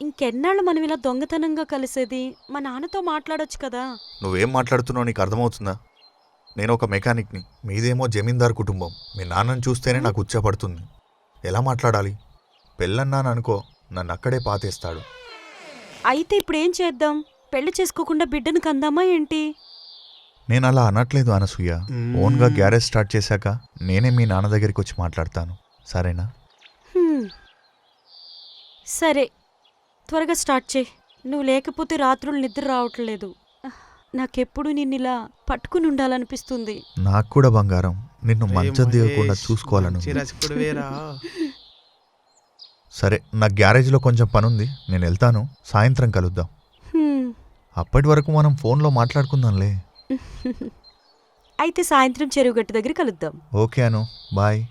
ఇంకెన్నాళ్ళు మనం ఇలా దొంగతనంగా కలిసేది? మా నాన్నతో మాట్లాడొచ్చు కదా! నువ్వేం మాట్లాడుతున్నావు నీకు అర్థమవుతుందా? నేను ఒక మెకానిక్ని, మీదేమో జమీందార్ కుటుంబం. మీ నాన్నని చూస్తేనే హ్మ్. నాకు ఉచ్చపడుతుంది. ఎలా మాట్లాడాలి? పెళ్ళన్నాననుకో, నన్ను అక్కడే పాతేస్తాడు. అయితే ఇప్పుడేం చేద్దాం? పెళ్లి చేసుకోకుండా బిడ్డను కందామా ఏంటి? నేను అలా అనట్లేదు అనసూయ. ఓన్గా గ్యారేజ్ స్టార్ట్ చేశాక నేనే మీ నాన్న దగ్గరికి వచ్చి మాట్లాడతాను. సరేనా? హ్మ్. సరే. త్వరగా స్టార్ట్ చెయ్. నువ్వు లేకపోతే రాత్రులు నిద్ర రావట్లేదు. నాకెప్పుడు నిన్నిలా పట్టుకుని ఉండాలనిపిస్తుంది. నాకు కూడా బంగారం, నిన్ను మంచం దిగకుండా చూసుకోవాలను. సరే, నా గ్యారేజ్లో కొంచెం పనుంది, నేను వెళ్తాను. సాయంత్రం కలుద్దాం. హ్మ్. అప్పటి వరకు మనం ఫోన్లో మాట్లాడుకుందాంలే. అయితే సాయంత్రం చెరువుగట్టు దగ్గర కలుద్దాం. ఓకే అను, బాయ్.